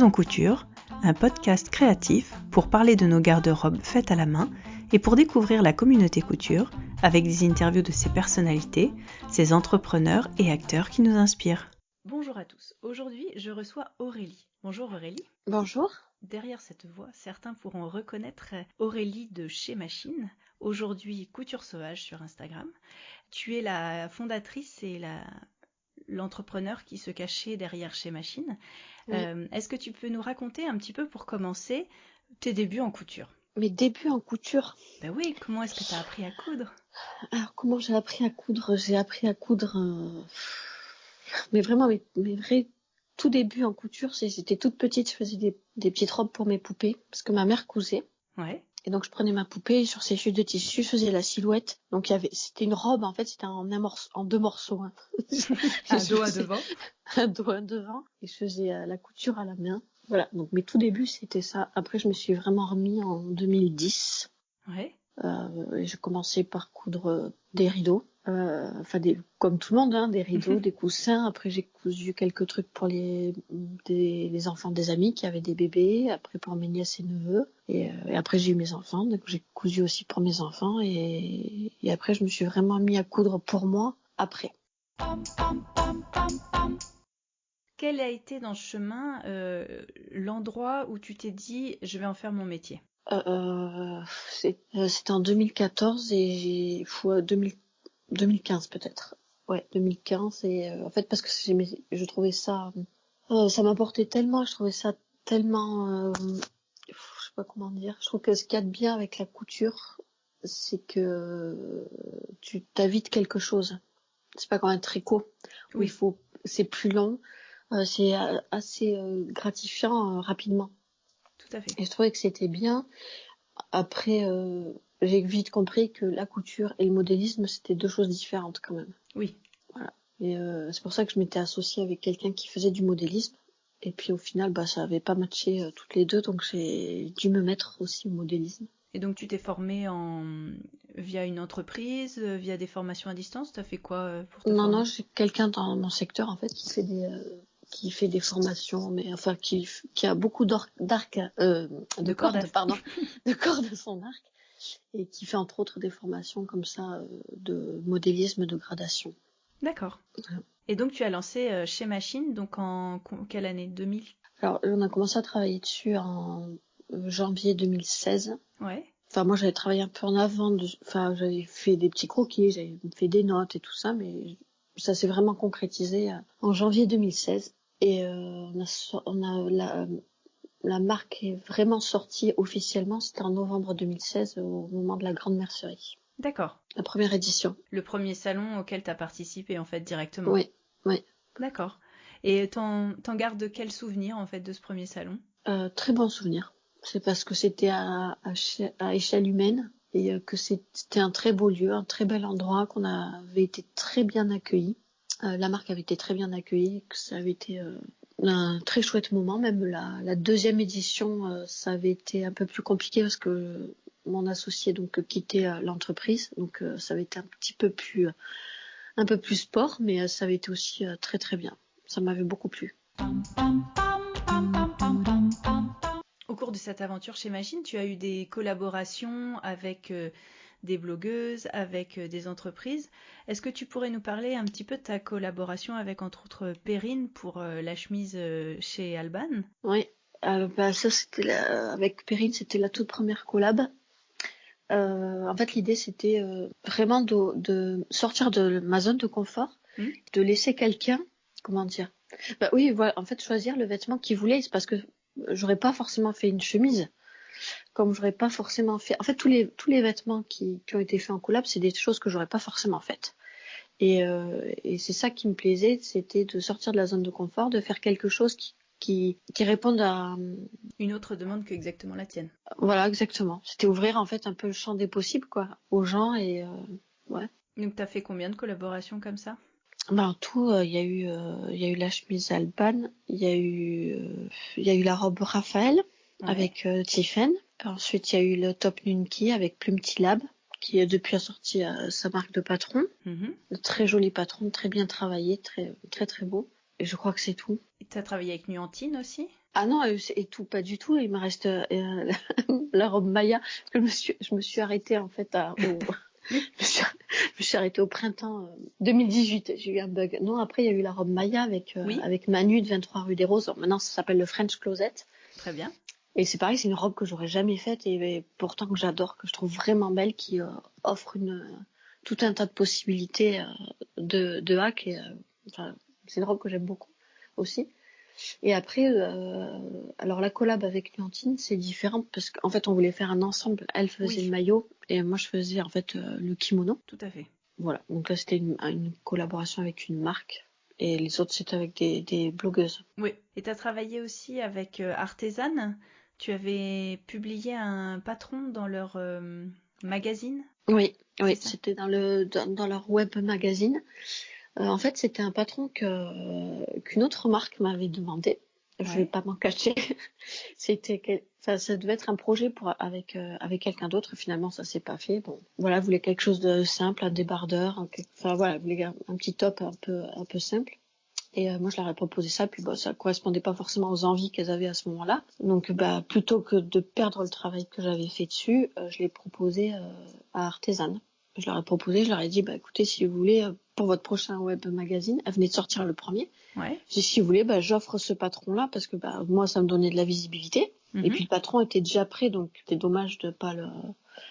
Faisons couture, un podcast créatif pour parler de nos garde-robes faites à la main et pour découvrir la communauté couture avec des interviews de ses personnalités, ses entrepreneurs et acteurs qui nous inspirent. Bonjour à tous, aujourd'hui je reçois Aurélie. Bonjour Aurélie. Bonjour. Derrière cette voix, certains pourront reconnaître Aurélie de Chez Machine, aujourd'hui Couture Sauvage sur Instagram. Tu es la fondatrice et l'entrepreneur qui se cachait derrière Chez Machine. Oui. Est-ce que tu peux nous raconter un petit peu pour commencer tes débuts en couture? Mes débuts en couture. Ben oui, comment est-ce que tu as appris à coudre? Alors, comment j'ai appris à coudre? J'ai appris à coudre... Mais vraiment, mes vrais tout débuts en couture, j'étais toute petite, je faisais des petites robes pour mes poupées, parce que ma mère cousait. Ouais. Et donc, je prenais ma poupée, sur ses fils de tissu, je faisais la silhouette. Donc, c'était une robe, en fait, c'était en deux morceaux. Hein. Un dos à devant. Un dos à devant. Et je faisais la couture à la main. Voilà, donc mes tout débuts, c'était ça. Après, je me suis vraiment remis en 2010. Ouais. Et j'ai commencé par coudre des rideaux. Comme tout le monde, hein, des rideaux, des coussins. Après, j'ai cousu quelques trucs pour les enfants des amis qui avaient des bébés. Après, pour mes nièces et neveux. Et après, j'ai eu mes enfants. Donc, j'ai cousu aussi pour mes enfants. Et après, je me suis vraiment mis à coudre pour moi après. Quel a été dans ce chemin l'endroit où tu t'es dit « je vais en faire mon métier » C'était en 2014 et 2015 peut-être. Ouais, 2015 et en fait parce que je trouvais ça ça m'apportait tellement, je trouvais ça tellement je sais pas comment dire. Je trouve que ce qu'il y a de bien avec la couture, c'est que tu t'invites quelque chose. C'est pas comme un tricot où Oui. c'est plus long, c'est assez gratifiant rapidement. Tout à fait. Et je trouvais que c'était bien. Après, j'ai vite compris que la couture et le modélisme, c'était deux choses différentes quand même. Oui. Voilà. Et c'est pour ça que je m'étais associée avec quelqu'un qui faisait du modélisme. Et puis au final, ça avait pas matché toutes les deux, donc j'ai dû me mettre aussi au modélisme. Et donc tu t'es formée via une entreprise, via des formations à distance? Tu as fait quoi pour te former? Non, j'ai quelqu'un dans mon secteur en fait qui fait des formations, mais enfin qui a beaucoup de cordes à son arc, et qui fait entre autres des formations comme ça de modélisme, de gradation. D'accord. Voilà. Et donc tu as lancé Chez Machine, donc en quelle année? 2000? Alors on a commencé à travailler dessus en janvier 2016. Ouais. Enfin moi j'avais travaillé un peu en avant, j'avais fait des petits croquis, j'avais fait des notes et tout ça, mais ça s'est vraiment concrétisé en janvier 2016. Et la marque est vraiment sortie officiellement, c'était en novembre 2016 au moment de la Grande Mercerie. D'accord. La première édition. Le premier salon auquel tu as participé en fait directement. Oui. D'accord. Et t'en gardes quel souvenir en fait de ce premier salon? Très bon souvenir. C'est parce que c'était à échelle humaine et que c'était un très beau lieu, un très bel endroit, qu'on avait été très bien accueillis. La marque avait été très bien accueillie, que ça avait été un très chouette moment. Même la deuxième édition, ça avait été un peu plus compliqué parce que mon associé donc quittait l'entreprise, donc ça avait été un peu plus sport, mais ça avait été aussi très très bien. Ça m'avait beaucoup plu. Au cours de cette aventure Chez Machine, tu as eu des collaborations avec des blogueuses, avec des entreprises. Est-ce que tu pourrais nous parler un petit peu de ta collaboration avec entre autres Perrine pour la chemise chez Alban? Oui, ça c'était avec Perrine, c'était la toute première collab. En fait, l'idée c'était vraiment de sortir de ma zone de confort, de laisser quelqu'un, comment dire, oui, voilà, en fait choisir le vêtement qu'il voulait, c'est parce que j'aurais pas forcément fait une chemise, comme j'aurais pas forcément fait. En fait, tous les vêtements qui ont été faits en collab, c'est des choses que j'aurais pas forcément faites. Et c'est ça qui me plaisait, c'était de sortir de la zone de confort, de faire quelque chose qui réponde à une autre demande que exactement la tienne. Voilà, exactement. C'était ouvrir en fait un peu le champ des possibles aux gens et ouais. Donc tu as fait combien de collaborations comme ça? En tout, il y a eu la chemise Alban, il y a eu la robe Raphaël avec Tiffen. Ensuite, il y a eu le top Nunki avec Plumty Lab, qui depuis a sorti sa marque de patron. De très joli patron, très bien travaillé, très très très beau. Et je crois que c'est tout. Et tu as travaillé avec Nuantine aussi? Ah non, et tout, pas du tout. Il me reste la robe Maya. Je me suis arrêtée en fait je me suis arrêtée au printemps 2018. J'ai eu un bug. Non, après il y a eu la robe Maya avec Manu de 23 rue des Roses. Maintenant ça s'appelle le French Closet. Très bien. Et c'est pareil, c'est une robe que j'aurais jamais faite et pourtant que j'adore, que je trouve vraiment belle, qui offre tout un tas de possibilités de hack. Enfin, c'est une robe que j'aime beaucoup aussi. Et après, alors la collab avec Nuantine, c'est différent parce qu'en fait, on voulait faire un ensemble. Elle faisait le maillot et moi, je faisais en fait le kimono. Tout à fait. Voilà. Donc là, c'était une collaboration avec une marque et les autres, c'était avec des blogueuses. Oui. Et tu as travaillé aussi avec Artisan. Tu avais publié un patron dans leur magazine. Oui, c'était dans leur web magazine. En fait, c'était un patron qu'une autre marque m'avait demandé. Je vais pas m'en cacher. Ça devait être un projet avec quelqu'un d'autre. Finalement, ça s'est pas fait. Bon, voilà, elle voulait quelque chose de simple, un débardeur. Enfin voilà, elle voulait un petit top un peu simple. Et moi, je leur ai proposé ça. Puis ça correspondait pas forcément aux envies qu'elles avaient à ce moment-là. Donc, plutôt que de perdre le travail que j'avais fait dessus, je l'ai proposé à Artisan. Je leur ai dit, écoutez, si vous voulez, pour votre prochain web magazine, elle venait de sortir le premier. Ouais. J'ai dit, si vous voulez, j'offre ce patron-là parce que moi, ça me donnait de la visibilité. Et puis le patron était déjà prêt, donc c'était dommage de pas le.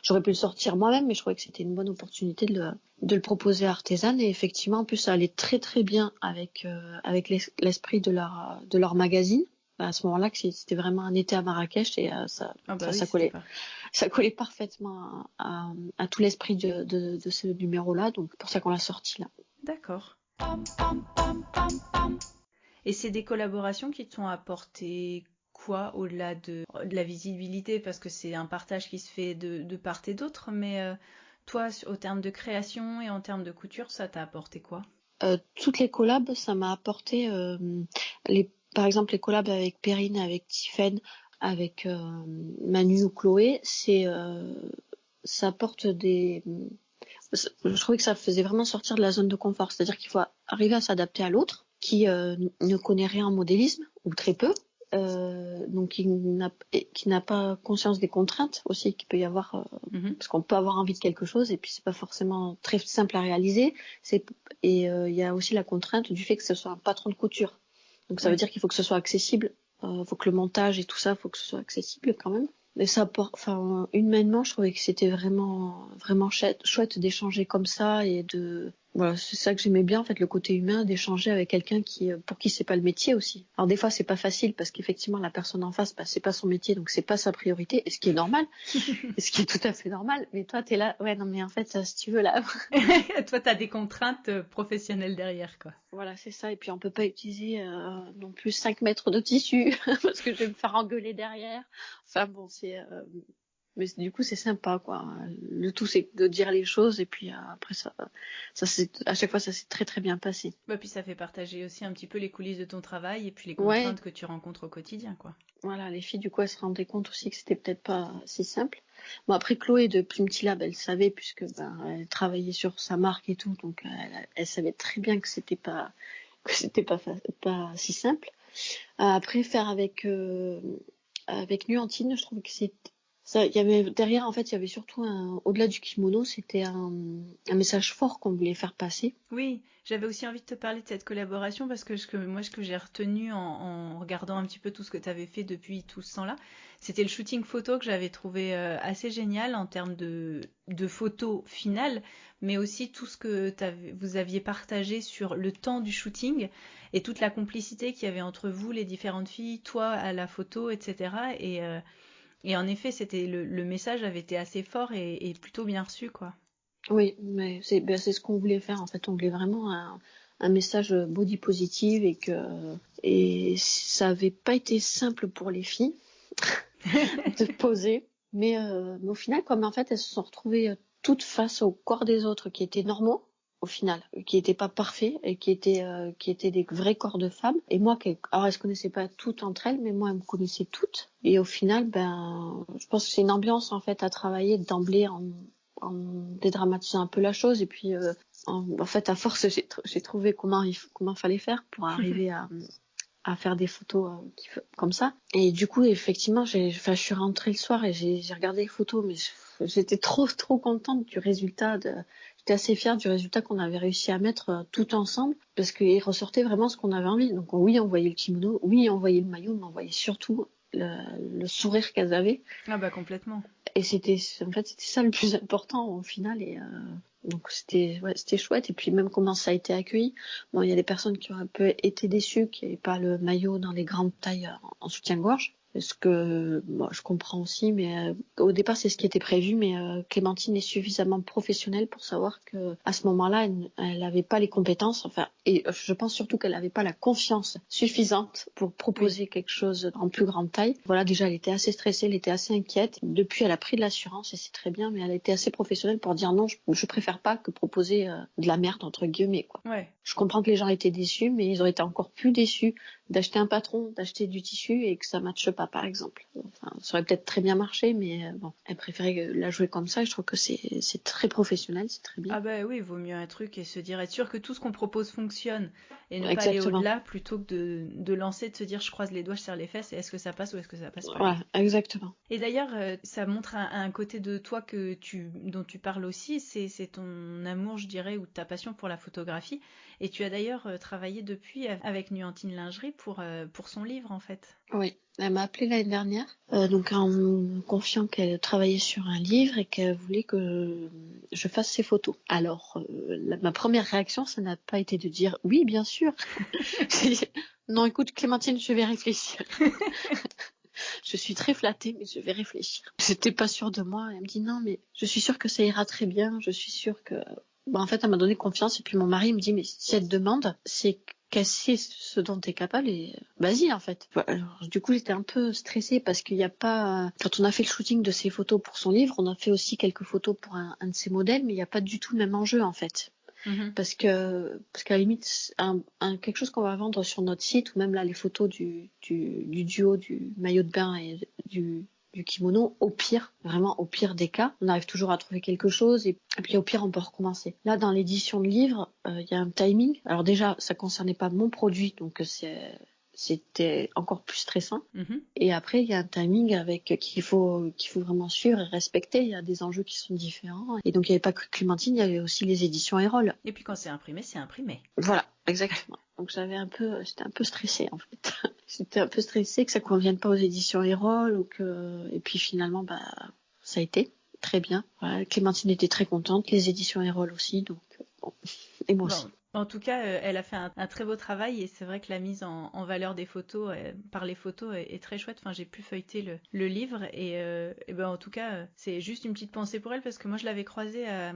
J'aurais pu le sortir moi-même, mais je trouvais que c'était une bonne opportunité de le proposer à Artisan. Et effectivement, en plus, ça allait très très bien avec l'esprit de leur magazine. À ce moment-là, que c'était vraiment un été à Marrakech et ça collait. Ça collait parfaitement à tout l'esprit de ce numéro-là, donc pour ça qu'on l'a sorti là. D'accord. Et c'est des collaborations qui t'ont apporté quoi au-delà de la visibilité, parce que c'est un partage qui se fait de part et d'autre, mais toi, au terme de création et en termes de couture, ça t'a apporté quoi? Toutes les collabs, ça m'a apporté par exemple les collabs avec Perrine, avec Tiffen, avec Manu ou Chloé, ça apporte je trouvais que ça faisait vraiment sortir de la zone de confort, c'est-à-dire qu'il faut arriver à s'adapter à l'autre qui ne connaît rien en modélisme ou très peu, donc qui n'a pas conscience des contraintes aussi qu'il peut y avoir, parce qu'on peut avoir envie de quelque chose et puis c'est pas forcément très simple à réaliser. Il y a aussi la contrainte du fait que ce soit un patron de couture, donc ça veut dire qu'il faut que ce soit accessible, faut que le montage et tout ça, faut que ce soit accessible quand même. Mais humainement, je trouvais que c'était vraiment vraiment chouette d'échanger comme ça et voilà, c'est ça que j'aimais bien en fait, le côté humain d'échanger avec quelqu'un pour qui c'est pas le métier aussi. Alors des fois c'est pas facile parce qu'effectivement la personne en face, c'est pas son métier, donc c'est pas sa priorité, et ce qui est normal, et ce qui est tout à fait normal. Mais toi t'es là, ouais non mais en fait ça, si tu veux là. Toi t'as des contraintes professionnelles derrière quoi. Voilà, c'est ça. Et puis on peut pas utiliser non plus 5 mètres de tissu parce que je vais me faire engueuler derrière. Enfin bon, mais du coup c'est sympa quoi. Le tout c'est de dire les choses et puis après à chaque fois ça s'est très très bien passé. Puis ça fait partager aussi un petit peu les coulisses de ton travail et puis les contraintes que tu rencontres au quotidien quoi. Voilà, les filles du coup elles se rendaient compte aussi que c'était peut-être pas si simple. Bon après Chloé de Petit Lab, elle savait puisque elle travaillait sur sa marque et tout, donc elle savait très bien que c'était pas pas si simple. Après faire avec Nuantine, je trouve que il y avait derrière, en fait, il y avait surtout au-delà du kimono, c'était un message fort qu'on voulait faire passer. Oui, j'avais aussi envie de te parler de cette collaboration parce que ce que j'ai retenu en regardant un petit peu tout ce que tu avais fait depuis tout ce temps-là, c'était le shooting photo que j'avais trouvé assez génial en termes de photos finales, mais aussi tout ce que vous aviez partagé sur le temps du shooting et toute la complicité qu'il y avait entre vous, les différentes filles, toi à la photo, etc. Et en effet, c'était le message avait été assez fort et plutôt bien reçu, quoi. Oui, mais c'est ce qu'on voulait faire. En fait, on voulait vraiment un message body positive et ça avait pas été simple pour les filles de poser. Mais au final, comme en fait, elles se sont retrouvées toutes face au corps des autres qui étaient normaux, au final, qui étaient pas parfaits et qui étaient des vrais corps de femmes. Et moi, alors elles se connaissaient pas toutes entre elles, mais moi, elles me connaissaient toutes. Et au final, je pense que c'est une ambiance en fait à travailler d'emblée en dédramatisant un peu la chose. Et puis, en fait, à force, j'ai trouvé comment fallait faire pour arriver à faire des photos comme ça. Et du coup, effectivement, je suis rentrée le soir et j'ai regardé les photos, mais j'étais trop contente du résultat. J'étais assez fière du résultat qu'on avait réussi à mettre tout ensemble, parce qu'il ressortait vraiment ce qu'on avait envie. Donc oui, on voyait le kimono, oui, on voyait le maillot, mais on voyait surtout le sourire qu'elles avaient. Ah bah complètement. Et c'était ça le plus important au final. Et donc c'était chouette. Et puis même comment ça a été accueilli. Bon, il y a des personnes qui ont un peu été déçues qu'il n'y ait pas le maillot dans les grandes tailles en soutien-gorge. Ce que je comprends aussi, mais au départ c'est ce qui était prévu, mais Clémentine est suffisamment professionnelle pour savoir que à ce moment-là elle n'avait pas les compétences, et je pense surtout qu'elle n'avait pas la confiance suffisante pour proposer quelque chose en plus grande taille. Voilà, déjà elle était assez stressée, elle était assez inquiète. Depuis elle a pris de l'assurance et c'est très bien, mais elle a été assez professionnelle pour dire non, je préfère pas que proposer de la merde entre guillemets quoi. Ouais. Je comprends que les gens étaient déçus, mais ils auraient été encore plus déçus d'acheter un patron, d'acheter du tissu et que ça matche pas, par exemple. Enfin, ça aurait peut-être très bien marché, mais bon, elle préférait la jouer comme ça. Et je trouve que c'est très professionnel, c'est très bien. Ah bah oui, il vaut mieux un truc et se dire, être sûr que tout ce qu'on propose fonctionne et ne pas Exactement. aller au-delà plutôt que de lancer, de se dire, je croise les doigts, je serre les fesses et est-ce que ça passe ou est-ce que ça passe pas. Voilà, exactement. Et d'ailleurs, ça montre un côté de toi dont tu parles aussi, c'est ton amour, je dirais, ou ta passion pour la photographie. Et tu as d'ailleurs travaillé depuis avec Nuantine Lingerie pour son livre, en fait. Oui, elle m'a appelée l'année dernière, donc en me confiant qu'elle travaillait sur un livre et qu'elle voulait que je fasse ses photos. Alors, ma première réaction, ça n'a pas été de dire « oui, bien sûr ». Non, écoute, Clémentine, je vais réfléchir. Je suis très flattée, mais je vais réfléchir. J'étais pas sûre de moi. Elle me dit non, mais je suis sûre que ça ira très bien. Je suis sûre que... en fait, elle m'a donné confiance. Et puis mon mari me dit, mais si elle te demande, c'est qu'elle sait ce dont tu es capable et vas-y, en fait. Alors, du coup, j'étais un peu stressée parce qu'il n'y a pas... Quand on a fait le shooting de ses photos pour son livre, on a fait aussi quelques photos pour un de ses modèles, mais il n'y a pas du tout le même enjeu, en fait. Parce qu'à la limite, quelque chose qu'on va vendre sur notre site, ou même là les photos du duo du maillot de bain et du kimono, au pire, vraiment au pire des cas, on arrive toujours à trouver quelque chose et puis au pire on peut recommencer. Là dans l'édition de livre, il y a un timing. Alors déjà, ça concernait pas mon produit, donc c'était encore plus stressant. Et après, il y a un timing qu'il faut vraiment suivre et respecter. Il y a des enjeux qui sont différents. Et donc, il n'y avait pas que Clémentine, il y avait aussi les éditions Erol. Et puis quand c'est imprimé, c'est imprimé. Voilà, exactement. Donc, j'étais un peu stressée, en fait. J'étais un peu stressée que ça convienne pas aux éditions Erol et puis finalement, ça a été très bien. Voilà, Clémentine était très contente, les éditions Erol aussi, donc bon. Et moi aussi. En tout cas, elle a fait un très beau travail et c'est vrai que la mise en valeur des photos par les photos est très chouette. Enfin, j'ai pu feuilleter le livre et en tout cas, c'est juste une petite pensée pour elle parce que moi, je l'avais croisée à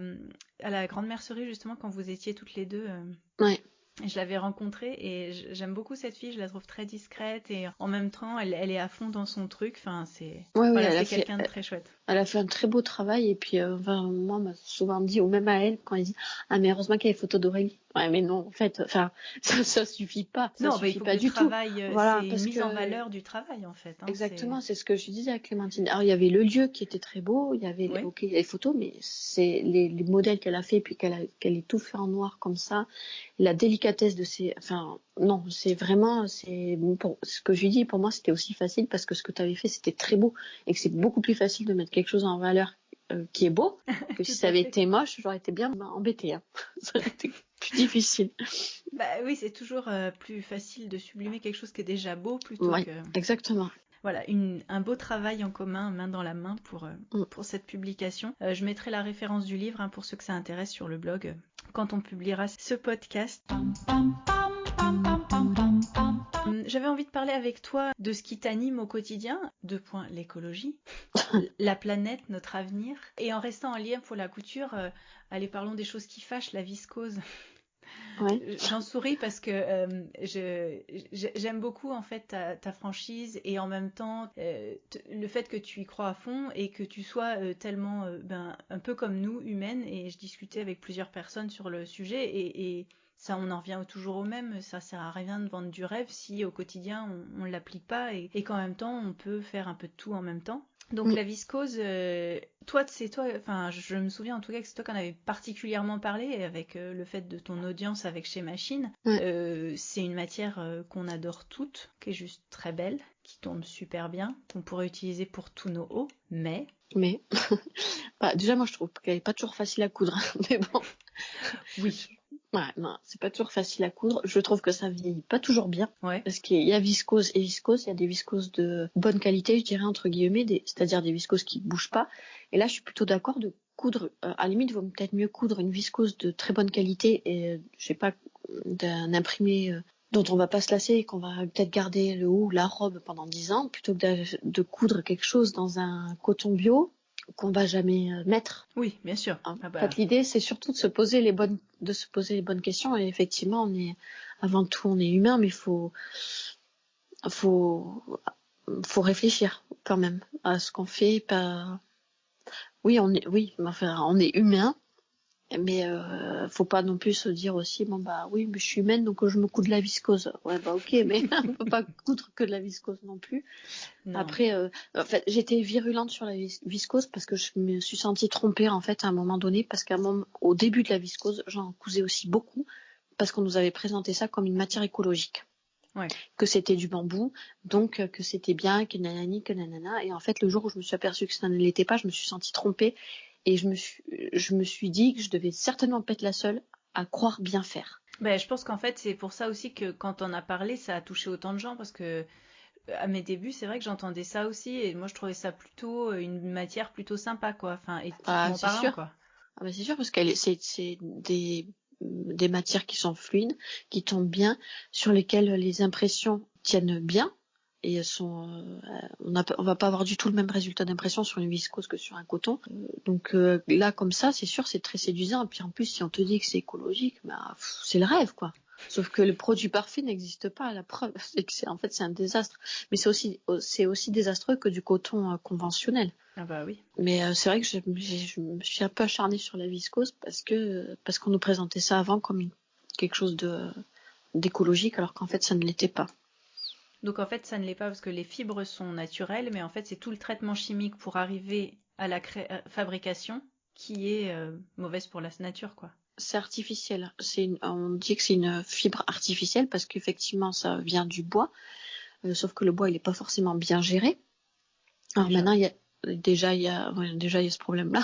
la Grande Mercerie justement quand vous étiez toutes les deux. Ouais. Je l'avais rencontrée et j'aime beaucoup cette fille, je la trouve très discrète et en même temps elle est à fond dans son truc, enfin c'est quelqu'un de très chouette. Elle a fait un très beau travail et puis moi on m'a souvent dit, ou même à elle quand elle dit ah mais heureusement qu'il y a les photos d'Aurélie. Ouais mais non en fait, ça suffit pas, ça non, suffit il faut pas que du le travail, tout. Voilà, c'est une mise en valeur du travail en fait. Exactement, c'est ce que je disais à Clémentine. Alors il y avait le lieu qui était très beau, il y avait les photos, mais c'est les modèles qu'elle a fait puis qu'elle est tout fait en noir comme ça, la délicatesse de non, c'est vraiment pour ce que je lui dis, pour moi c'était aussi facile parce que ce que tu avais fait c'était très beau et que c'est beaucoup plus facile de mettre quelque chose en valeur qui est beau que si ça avait été moche, j'aurais été bien embêtée. Hein. Ça aurait été plus difficile. Bah oui, c'est toujours plus facile de sublimer quelque chose qui est déjà beau plutôt que... Exactement. Voilà, un beau travail en commun, main dans la main pour cette publication. Je mettrai la référence du livre pour ceux que ça intéresse sur le blog quand on publiera ce podcast. J'avais envie de parler avec toi de ce qui t'anime au quotidien, l'écologie, la planète, notre avenir. Et en restant en lien pour la couture, allez, parlons des choses qui fâchent, la viscose. Ouais. J'en souris parce que j'aime beaucoup en fait ta franchise et en même temps le fait que tu y crois à fond et que tu sois tellement un peu comme nous, humaine. Et je discutais avec plusieurs personnes sur le sujet et ça, on en revient toujours au même. Ça sert à rien de vendre du rêve si au quotidien on l'applique pas et qu'en même temps on peut faire un peu de tout en même temps. Donc la viscose, enfin je me souviens en tout cas que c'est toi qui en avais particulièrement parlé avec le fait de ton audience avec Chez Machine. C'est une matière qu'on adore toutes, qui est juste très belle, qui tombe super bien, qu'on pourrait utiliser pour tous nos hauts, mais déjà moi je trouve qu'elle est pas toujours facile à coudre, mais bon. Oui. Ouais, non, c'est pas toujours facile à coudre. Je trouve que ça vieillit pas toujours bien. Ouais. Parce qu'il y a viscose et viscose. Il y a des viscoses de bonne qualité, je dirais, entre guillemets, c'est-à-dire des viscoses qui bougent pas. Et là, je suis plutôt d'accord de coudre. À la limite, il vaut peut-être mieux coudre une viscose de très bonne qualité et, je sais pas, d'un imprimé dont on va pas se lasser et qu'on va peut-être garder le haut ou la robe pendant 10 ans, plutôt que de coudre quelque chose dans un coton bio qu'on va jamais mettre. Oui, bien sûr. En fait, l'idée, c'est surtout de se poser les bonnes questions. Et effectivement, avant tout, on est humain, mais faut réfléchir quand même à ce qu'on fait. Oui, on est humain, mais faut pas non plus se dire aussi, oui, mais je suis humaine, donc je me couds de la viscose. Ouais, ok, mais on peut pas coudre que de la viscose non plus. Non. Après, en fait, j'étais virulente sur la viscose parce que je me suis sentie trompée en fait à un moment donné, parce au début de la viscose, j'en cousais aussi beaucoup parce qu'on nous avait présenté ça comme une matière écologique. Ouais. Que c'était du bambou, donc que c'était bien, que nanani, que nanana. Et en fait, le jour où je me suis aperçue que ça ne l'était pas, je me suis sentie trompée et je me suis dit que je devais certainement pas être la seule à croire bien faire. Je pense qu'en fait, c'est pour ça aussi que quand on a parlé, ça a touché autant de gens, parce que à mes débuts, c'est vrai que j'entendais ça aussi, et moi je trouvais ça plutôt une matière plutôt sympa, quoi. Enfin, éthiquement parlant, sûr. quoi. C'est sûr, parce que c'est des matières qui sont fluides, qui tombent bien, sur lesquelles les impressions tiennent bien. Et on va pas avoir du tout le même résultat d'impression sur une viscose que sur un coton. Donc là, comme ça, c'est sûr, c'est très séduisant. Et puis en plus, si on te dit que c'est écologique, c'est le rêve, quoi. Sauf que le produit parfait n'existe pas. La preuve, c'est que c'est un désastre. Mais c'est aussi désastreux que du coton conventionnel. Ah bah oui. Mais c'est vrai que je me suis un peu acharnée sur la viscose parce qu'on nous présentait ça avant comme quelque chose d'écologique, alors qu'en fait, ça ne l'était pas. Donc en fait, ça ne l'est pas parce que les fibres sont naturelles, mais en fait, c'est tout le traitement chimique pour arriver à la fabrication qui est mauvaise pour la nature, quoi. C'est artificiel. On dit que c'est une fibre artificielle parce qu'effectivement, ça vient du bois. Sauf que le bois, il n'est pas forcément bien géré. Alors maintenant, il y a ce problème-là.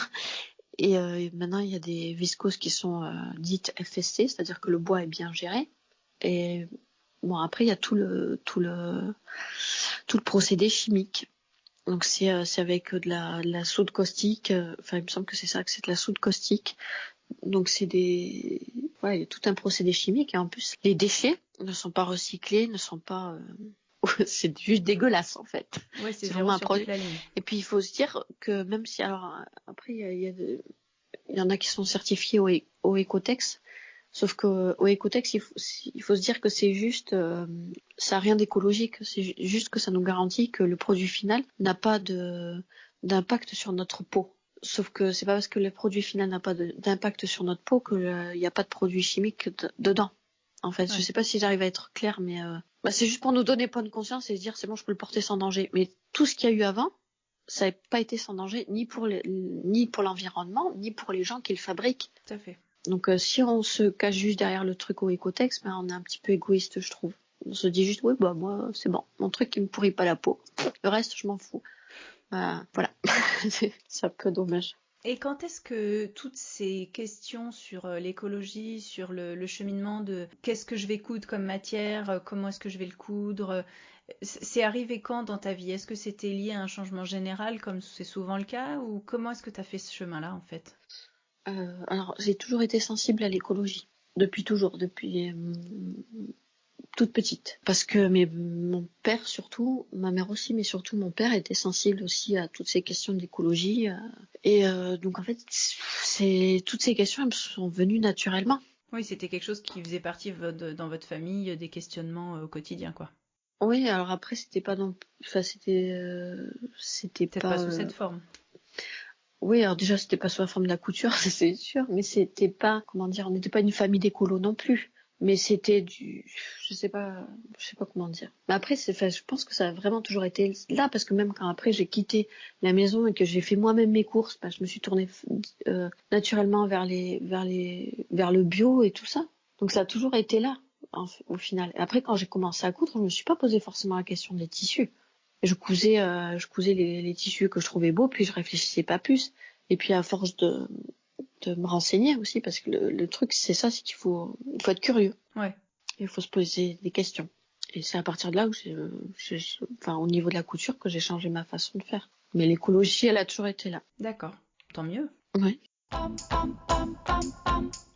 Et maintenant, il y a des viscoses qui sont dites FSC, c'est-à-dire que le bois est bien géré. Et bon, après, il y a tout le procédé chimique. Donc c'est avec de la soude caustique. Enfin, il me semble que c'est ça, que c'est de la soude caustique. Donc il y a tout un procédé chimique. Et en plus, les déchets ne sont pas recyclés, ne sont pas... c'est juste dégueulasse, en fait. Ouais, c'est vraiment un produit. La ligne. Et puis, il faut se dire que même si... Alors, après, il y en a qui sont certifiés au Ecotex. Sauf que au Ecotex, il faut se dire que c'est juste, ça n'a rien d'écologique. C'est juste que ça nous garantit que le produit final n'a pas d'impact sur notre peau. Sauf que c'est pas parce que le produit final n'a pas d'impact sur notre peau qu'il n'y a pas de produit chimique dedans. En fait, je sais pas si j'arrive à être claire, mais c'est juste pour nous donner bonne conscience et se dire c'est bon, je peux le porter sans danger. Mais tout ce qu'il y a eu avant, ça n'a pas été sans danger, ni pour l'environnement, ni pour les gens qui le fabriquent. Tout à fait. Donc si on se cache juste derrière le truc au Ecotex, on est un petit peu égoïste, je trouve. On se dit juste, moi, c'est bon, mon truc il me pourrit pas la peau. Le reste, je m'en fous. Voilà, c'est un peu dommage. Et quand est-ce que toutes ces questions sur l'écologie, sur le cheminement de qu'est-ce que je vais coudre comme matière, comment est-ce que je vais le coudre, c'est arrivé quand dans ta vie? Est-ce que c'était lié à un changement général, comme c'est souvent le cas, ou comment est-ce que tu as fait ce chemin-là, en fait? Alors, j'ai toujours été sensible à l'écologie. Depuis toujours, depuis toute petite. Parce que mon père surtout, ma mère aussi, mais surtout mon père était sensible aussi à toutes ces questions d'écologie. Et donc en fait, toutes ces questions elles me sont venues naturellement. Oui, c'était quelque chose qui faisait partie dans votre famille, des questionnements au quotidien, quoi. Oui, alors après, c'était pas c'était peut-être pas sous cette forme. Oui, alors déjà, c'était pas sous la forme de la couture, c'est sûr, mais c'était pas, comment dire, on n'était pas une famille d'écolos non plus. Mais c'était je sais pas comment dire. Mais après, je pense que ça a vraiment toujours été là, parce que même quand après j'ai quitté la maison et que j'ai fait moi-même mes courses, je me suis tournée naturellement vers le bio et tout ça. Donc ça a toujours été là, au final. Et après, quand j'ai commencé à coudre, je me suis pas posé forcément la question des tissus. Je cousais les tissus que je trouvais beaux, puis je réfléchissais pas plus. Et puis à force de me renseigner aussi, parce que le truc c'est ça, c'est qu'il faut être curieux. Ouais. Il faut se poser des questions. Et c'est à partir de là où au niveau de la couture, que j'ai changé ma façon de faire. Mais l'écologie, elle a toujours été là. D'accord, tant mieux. Oui.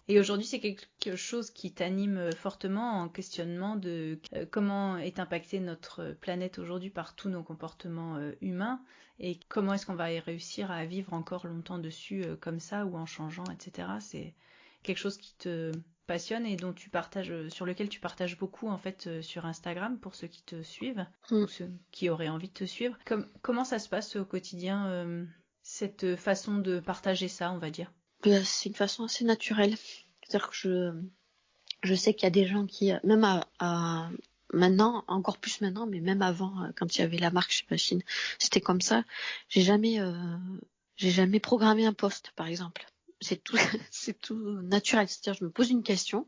Et aujourd'hui, c'est quelque chose qui t'anime fortement en questionnement de comment est impactée notre planète aujourd'hui par tous nos comportements humains, et comment est-ce qu'on va y réussir à vivre encore longtemps dessus comme ça, ou en changeant, etc. C'est quelque chose qui te passionne et dont tu partages, sur lequel tu partages beaucoup en fait sur Instagram pour ceux qui te suivent ou ceux qui auraient envie de te suivre. Comment ça se passe au quotidien, cette façon de partager ça, on va dire? C'est une façon assez naturelle. C'est-à-dire que je sais qu'il y a des gens qui, même à maintenant, encore plus maintenant, mais même avant, quand il y avait la marque chez Machine, c'était comme ça. J'ai jamais programmé un post, par exemple. C'est tout, c'est tout naturel. C'est-à-dire, je me pose une question,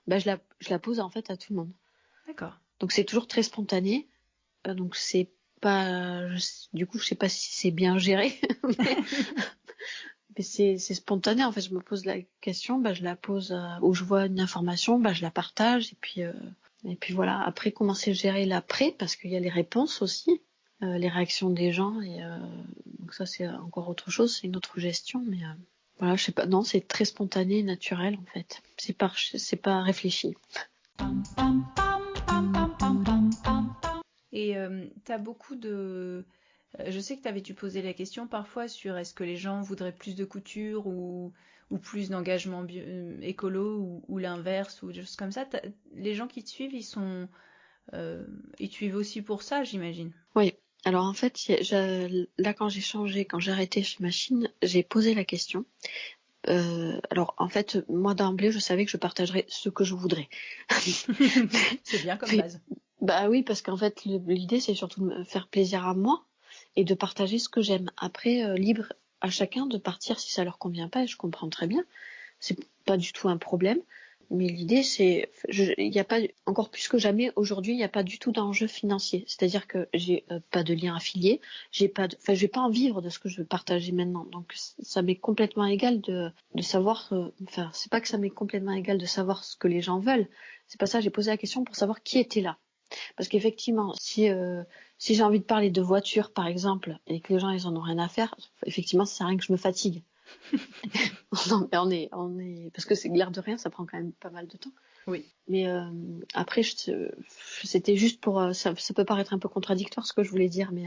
je la pose en fait à tout le monde. D'accord. Donc c'est toujours très spontané. Donc c'est pas, du coup, je sais pas si c'est bien géré, mais c'est spontané. En fait, je me pose la question, je la pose où je vois une information, je la partage, et puis voilà. Après, comment c'est géré l'après, parce qu'il y a les réponses aussi, les réactions des gens, et donc ça c'est encore autre chose, c'est une autre gestion, mais voilà, je sais pas. Non, c'est très spontané, naturel en fait. C'est pas réfléchi. Et t'as beaucoup de... Je sais que t'avais dû poser la question parfois sur est-ce que les gens voudraient plus de couture ou plus d'engagement écolo, ou l'inverse, ou des choses comme ça. Les gens qui te suivent, ils te suivent aussi pour ça, j'imagine. Oui. Alors en fait, là quand j'ai arrêté chez Machine, j'ai posé la question. Alors en fait, moi d'emblée, je savais que je partagerais ce que je voudrais. C'est bien comme base. Bah oui, parce qu'en fait, l'idée c'est surtout de me faire plaisir à moi et de partager ce que j'aime. Après, libre à chacun de partir si ça leur convient pas, et je comprends très bien. C'est pas du tout un problème. Mais l'idée, c'est, il n'y a pas, encore plus que jamais aujourd'hui, il n'y a pas du tout d'enjeu financier. C'est-à-dire que j'ai pas de lien affilié, je vais pas en vivre de ce que je veux partager maintenant. Donc, ça m'est complètement égal de savoir, c'est pas que ça m'est complètement égal de savoir ce que les gens veulent. C'est pas ça. J'ai posé la question pour savoir qui était là. Parce qu'effectivement, si j'ai envie de parler de voiture, par exemple, et que les gens ils en ont rien à faire, effectivement, ça sert à rien que je me fatigue. Non, mais on est, parce que c'est l'air de rien, ça prend quand même pas mal de temps. Oui. Mais après, c'était juste pour, ça peut paraître un peu contradictoire ce que je voulais dire, mais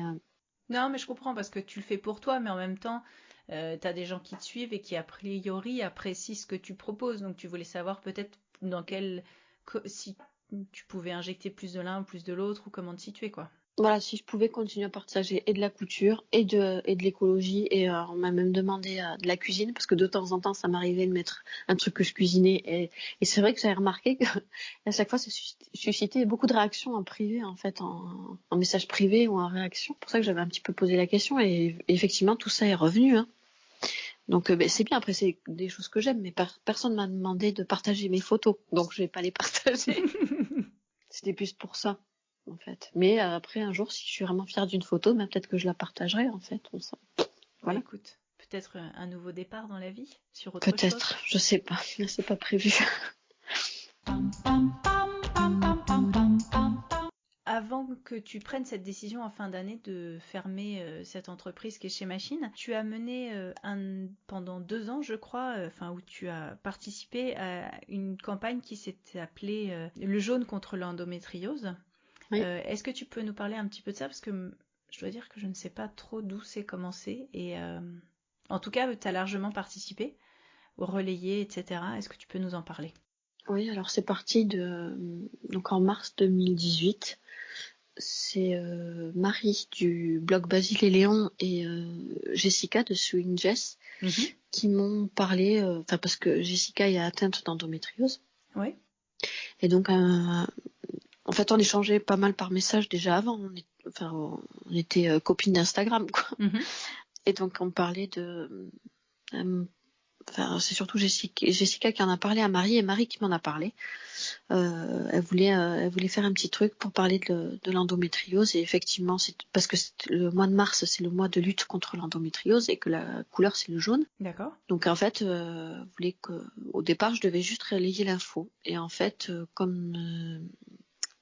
non, mais je comprends parce que tu le fais pour toi, mais en même temps, t'as des gens qui te suivent et qui a priori apprécient ce que tu proposes. Donc tu voulais savoir peut-être si tu pouvais injecter plus de l'un ou plus de l'autre, ou comment te situer, quoi. Voilà, si je pouvais continuer à partager et de la couture et de l'écologie, et on m'a même demandé de la cuisine, parce que de temps en temps ça m'arrivait de mettre un truc que je cuisinais, et c'est vrai que j'avais remarqué que à chaque fois ça suscitait beaucoup de réactions en privé, en fait, en message privé ou en réaction. C'est pour ça que j'avais un petit peu posé la question, et effectivement tout ça est revenu, hein. Donc c'est bien. Après, c'est des choses que j'aime, mais personne m'a demandé de partager mes photos, donc je vais pas les partager. C'était plus pour ça, en fait. Mais après, un jour, si je suis vraiment fière d'une photo, peut-être que je la partagerai, en fait. Voilà. Bah, écoute, peut-être un nouveau départ dans la vie sur autre chose. Peut-être, je sais pas. C'est pas prévu. Avant que tu prennes cette décision en fin d'année de fermer cette entreprise qui est chez Machine, tu as mené pendant 2 ans, je crois, où tu as participé à une campagne qui s'était appelée Le jaune contre l'endométriose. Oui. Est-ce que tu peux nous parler un petit peu de ça? Parce que je dois dire que je ne sais pas trop d'où c'est commencé. Et en tout cas, tu as largement participé, relayé, etc. Est-ce que tu peux nous en parler? Oui, alors c'est parti donc en mars 2018. C'est Marie du blog Basile et Léon et Jessica de Swing Jess qui m'ont parlé, parce que Jessica est atteinte d'endométriose. Oui. Et donc, en fait, on échangeait pas mal par message déjà avant. On était copines d'Instagram, quoi. Et donc, on parlait de... c'est surtout Jessica qui en a parlé à Marie, et Marie qui m'en a parlé. Elle voulait faire un petit truc pour parler de l'endométriose, et effectivement, c'est parce que le mois de mars, c'est le mois de lutte contre l'endométriose et que la couleur, c'est le jaune. D'accord. Donc en fait, voulait que, au départ, je devais juste relayer l'info. Et en fait, comme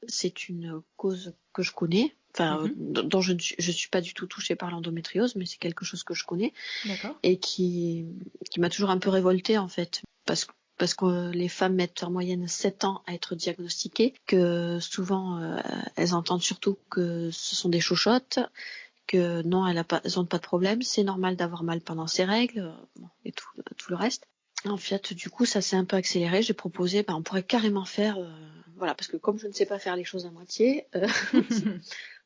c'est une cause que je connais, dont je suis pas du tout touchée par l'endométriose, mais c'est quelque chose que je connais. D'accord. Et qui m'a toujours un peu révoltée, en fait, parce que les femmes mettent en moyenne 7 ans à être diagnostiquées, que souvent elles entendent surtout que ce sont des chochottes, que non, elles ont pas de problème, c'est normal d'avoir mal pendant ses règles, et tout le reste. En fait, du coup, ça s'est un peu accéléré. J'ai proposé, on pourrait carrément faire, voilà, parce que comme je ne sais pas faire les choses à moitié,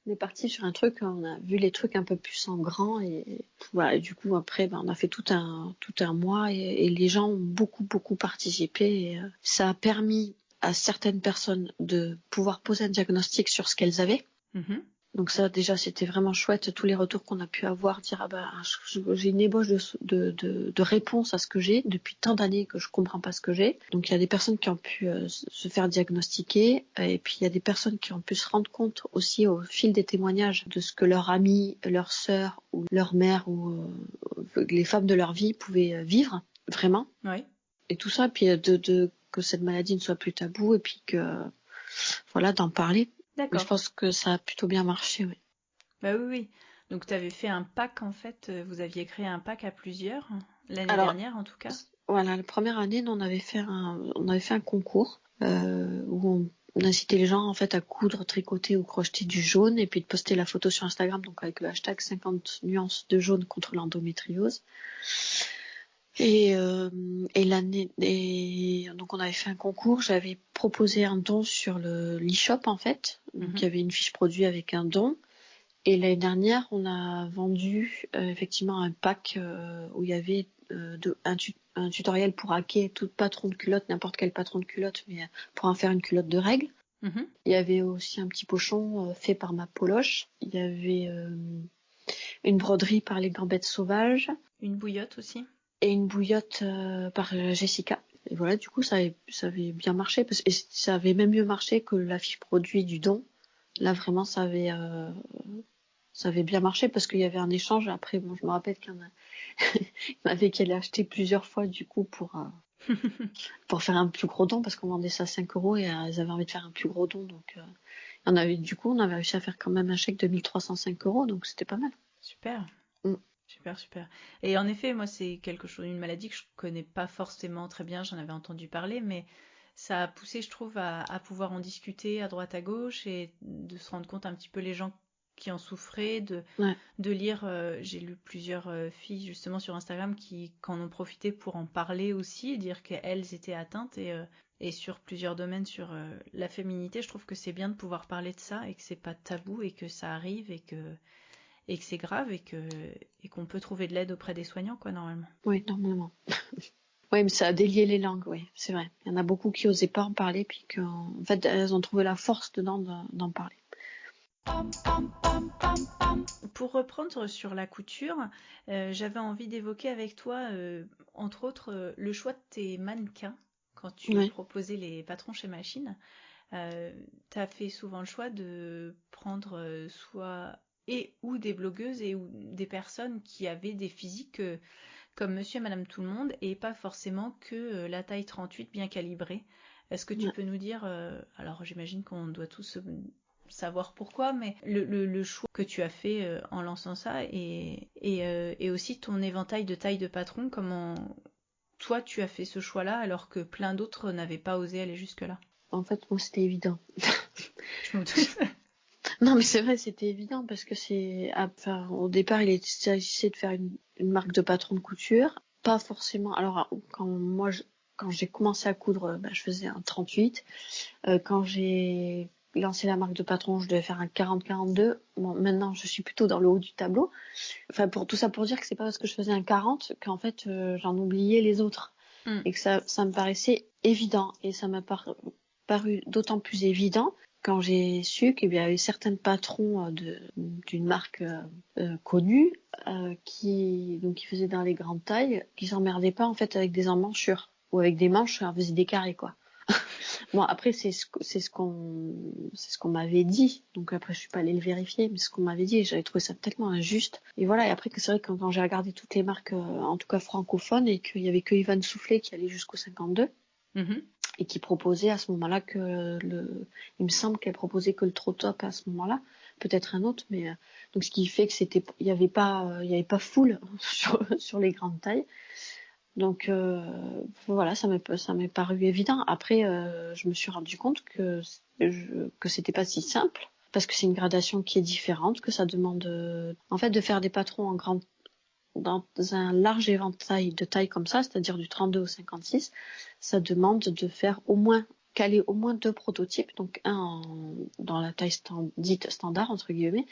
on est parti sur un truc, on a vu les trucs un peu plus en grand, et voilà. Et du coup, après, on a fait tout un mois, et les gens ont beaucoup participé, et ça a permis à certaines personnes de pouvoir poser un diagnostic sur ce qu'elles avaient. Donc ça, déjà, c'était vraiment chouette, tous les retours qu'on a pu avoir, dire j'ai une ébauche de réponse à ce que j'ai depuis tant d'années que je comprends pas ce que j'ai. Donc il y a des personnes qui ont pu se faire diagnostiquer, et puis il y a des personnes qui ont pu se rendre compte aussi au fil des témoignages de ce que leur amie, leur sœur ou leur mère ou les femmes de leur vie pouvaient vivre vraiment. Oui. Et tout ça, puis que cette maladie ne soit plus tabou, et puis que voilà, d'en parler. D'accord. Mais je pense que ça a plutôt bien marché, oui. Bah oui. Donc tu avais fait un pack, en fait, vous aviez créé un pack à plusieurs, l'année dernière en tout cas. Voilà, la première année, nous, on avait fait un concours où on incitait les gens en fait à coudre, tricoter ou crocheter du jaune, et puis de poster la photo sur Instagram, donc avec le hashtag 50 nuances de jaune contre l'endométriose. Et donc on avait fait un concours, j'avais proposé un don sur l'e-shop, en fait. Donc il y avait une fiche produit avec un don. Et l'année dernière, on a vendu effectivement un pack où il y avait un tutoriel pour hacker tout patron de culotte, n'importe quel patron de culotte, mais pour en faire une culotte de règles. Il y avait aussi un petit pochon fait par ma Poloche. Il y avait une broderie par les Gambettes Sauvages. Une bouillotte aussi. Et une bouillotte par Jessica. Et voilà, du coup, ça avait bien marché, et ça avait même mieux marché que la fiche produit du don. Là, vraiment, ça avait bien marché, parce qu'il y avait un échange. Après, je me rappelle qu'il y en avait qui allaient acheter plusieurs fois, du coup, pour faire un plus gros don, parce qu'on vendait ça à 5 € et elles avaient envie de faire un plus gros don. Donc, on avait réussi à faire quand même un chèque de 1305 €, donc c'était pas mal. Super. Super. Et en effet, moi, c'est une maladie que je connais pas forcément très bien, j'en avais entendu parler, mais ça a poussé, je trouve, à pouvoir en discuter à droite à gauche, et de se rendre compte un petit peu les gens qui en souffraient, de lire, j'ai lu plusieurs filles justement sur Instagram qui en ont profité pour en parler aussi, et dire qu'elles étaient atteintes, et sur plusieurs domaines, sur la féminité, je trouve que c'est bien de pouvoir parler de ça, et que c'est pas tabou, et que ça arrive, et que c'est grave, et qu'on peut trouver de l'aide auprès des soignants, quoi, normalement. Oui, normalement. Oui, mais ça a délié les langues, oui, c'est vrai. Il y en a beaucoup qui n'osaient pas en parler, puis qu'en fait, elles ont trouvé la force d'en parler. Pour reprendre sur la couture, j'avais envie d'évoquer avec toi, entre autres, le choix de tes mannequins quand tu proposais les patrons chez Machine. Tu as fait souvent le choix de prendre soit ou des blogueuses ou des personnes qui avaient des physiques comme monsieur et madame tout le monde, et pas forcément que la taille 38 bien calibrée. Est-ce que tu peux nous dire, alors j'imagine qu'on doit tous savoir pourquoi, mais le choix que tu as fait en lançant ça, et aussi ton éventail de taille de patron, comment toi tu as fait ce choix-là alors que plein d'autres n'avaient pas osé aller jusque-là? En fait, moi, c'était évident. Je me doute. Non, mais c'est vrai, c'était évident, parce que au départ, il s'agissait de faire une marque de patron de couture. Pas forcément. Alors, quand j'ai commencé à coudre, je faisais un 38. Quand j'ai lancé la marque de patron, je devais faire un 40-42. Bon, maintenant, je suis plutôt dans le haut du tableau. Enfin, pour tout ça, pour dire que c'est pas parce que je faisais un 40 qu'en fait, j'en oubliais les autres. Et que ça me paraissait évident. Et ça m'a paru d'autant plus évident quand j'ai su qu'il y avait certains patrons d'une marque connue qui faisaient dans les grandes tailles, qui s'emmerdaient pas en fait avec des emmanchures ou avec des manches, on faisait des carrés quoi. Bon après c'est ce qu'on m'avait dit, donc après je suis pas allée le vérifier, mais ce qu'on m'avait dit et j'avais trouvé ça tellement injuste. Et voilà, et après que c'est vrai que quand j'ai regardé toutes les marques en tout cas francophones et qu'il y avait que Ivan Soufflé qui allait jusqu'au 52 et qui proposait à ce moment-là il me semble qu'elle proposait que le trop top à ce moment-là, peut-être un autre, mais donc ce qui fait que il y avait pas foule sur les grandes tailles. Donc voilà, ça m'est paru évident. Après, je me suis rendu compte que c'était pas si simple parce que c'est une gradation qui est différente, que ça demande en fait de faire des patrons dans un large éventail de taille comme ça, c'est-à-dire du 32 au 56, ça demande de faire caler au moins 2 prototypes, donc un dans la taille dite standard entre guillemets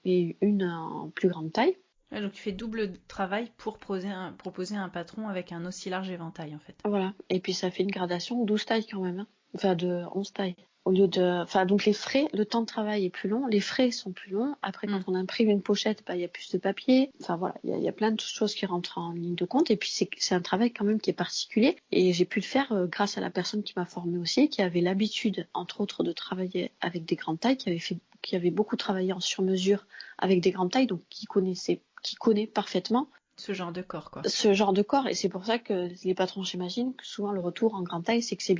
et une en plus grande taille. Ouais, donc tu fais double travail pour proposer un patron avec un aussi large éventail en fait. Voilà, et puis ça fait une gradation 12 tailles quand même, hein. Enfin de 11 tailles. Au lieu de, enfin donc les frais, le temps de travail est plus long, les frais sont plus longs. Après quand on imprime une pochette, il y a plus de papier. Enfin voilà, il y a plein de choses qui rentrent en ligne de compte. Et puis c'est un travail quand même qui est particulier. Et j'ai pu le faire grâce à la personne qui m'a formée aussi, qui avait l'habitude entre autres de travailler avec des grandes tailles, qui avait beaucoup travaillé en sur-mesure avec des grandes tailles, donc qui connaît parfaitement ce genre de corps quoi. Ce genre de corps, et c'est pour ça que les patrons j'imaginent que souvent le retour en grande taille c'est que c'est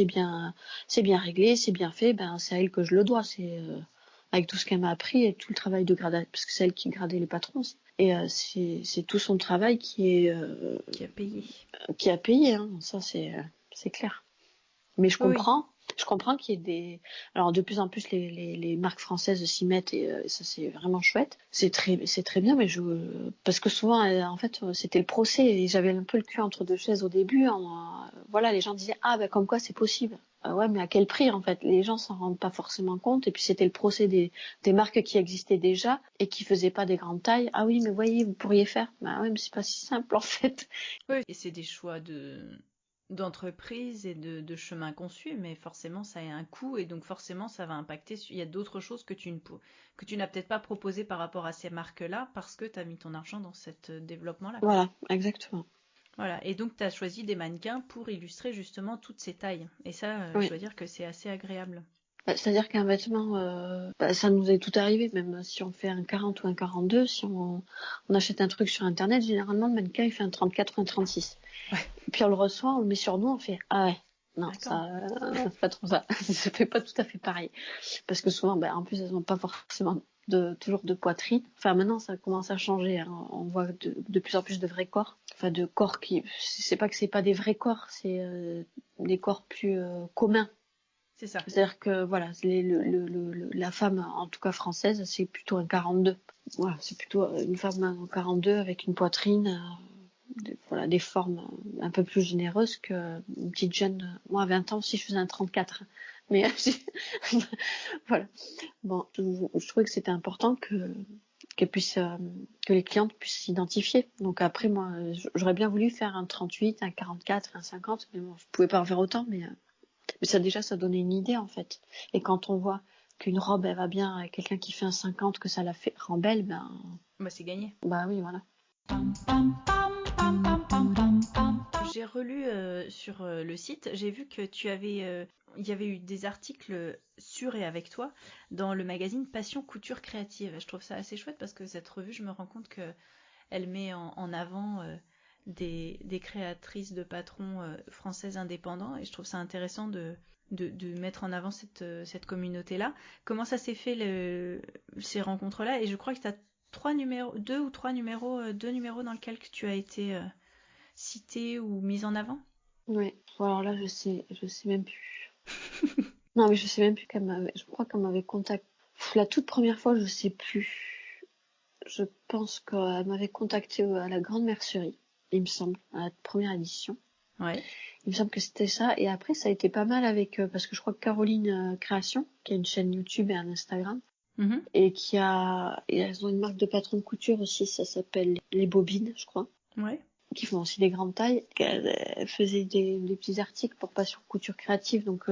bien réglé, c'est bien fait, c'est à elle que je le dois, c'est avec tout ce qu'elle m'a appris et tout le travail de gradation, parce que c'est elle qui gradait les patrons aussi. Et c'est tout son travail qui a payé, hein. Ça c'est clair. Mais je comprends qu'il y ait des... Alors de plus en plus les marques françaises s'y mettent et ça c'est vraiment chouette. C'est très bien, mais parce que souvent en fait c'était le procès et j'avais un peu le cul entre deux chaises au début. Voilà, les gens disaient comme quoi c'est possible. Ouais, mais à quel prix en fait? Les gens s'en rendent pas forcément compte. Et puis c'était le procès des marques qui existaient déjà et qui faisaient pas des grandes tailles. Ah oui, mais voyez, vous pourriez faire. Ouais, mais c'est pas si simple en fait. Oui, et c'est des choix d'entreprise et de chemin conçu, mais forcément ça a un coût et donc forcément ça va impacter. Il y a d'autres choses que tu n'as peut-être pas proposé par rapport à ces marques-là parce que tu as mis ton argent dans ce développement-là. Voilà, exactement. Voilà, et donc tu as choisi des mannequins pour illustrer justement toutes ces tailles. Et ça, je dois dire que c'est assez agréable. C'est-à-dire qu'un vêtement, ça nous est tout arrivé, même si on fait un 40 ou un 42, si on achète un truc sur Internet, généralement le mannequin il fait un 34 ou un 36. Ouais. Puis on le reçoit, on le met sur nous, on fait ah ouais, non, ça, c'est pas trop ça, ça fait pas tout à fait pareil. Parce que souvent, en plus elles n'ont pas forcément toujours de poitrine. Enfin maintenant ça commence à changer, hein. On voit de plus en plus de vrais corps. Enfin de corps c'est pas que c'est pas des vrais corps, c'est des corps plus communs. C'est ça. C'est-à-dire que voilà, la femme, en tout cas française, c'est plutôt un 42. Voilà, c'est plutôt une femme en 42 avec une poitrine, des formes un peu plus généreuses qu'une petite jeune. Moi, à 20 ans, si je faisais un 34. Mais voilà. Bon, je trouvais que c'était important que les clientes puissent s'identifier. Donc après, moi, j'aurais bien voulu faire un 38, un 44, un 50, mais bon, je pouvais pas en faire autant, mais ça déjà ça donnait une idée en fait. Et quand on voit qu'une robe elle va bien avec quelqu'un qui fait un 50, que ça la rend belle, c'est gagné. Oui, voilà. J'ai relu sur le site, j'ai vu que il y avait eu des articles sur et avec toi dans le magazine Passion Couture Créative. Je trouve ça assez chouette parce que cette revue, je me rends compte que elle met en avant des créatrices de patrons françaises indépendants et je trouve ça intéressant de mettre en avant cette communauté-là. Comment ça s'est fait ces rencontres-là? Et je crois que tu as deux numéros dans lesquels tu as été citée ou mise en avant? Oui. Alors là, je sais même plus. Non, mais je sais même plus je crois qu'elle m'avait contacté. La toute première fois, je sais plus. Je pense qu'elle m'avait contacté à la Grande Mercerie, il me semble, à la première édition. Ouais. Il me semble que c'était ça. Et après, ça a été pas mal avec, parce que je crois que Caroline Création, qui a une chaîne YouTube et un Instagram, et et elles ont une marque de patron de couture aussi, ça s'appelle Les Bobines, je crois. Ouais. qui font aussi des grandes tailles. Elle faisait des petits articles pour Passion Couture Créative. Donc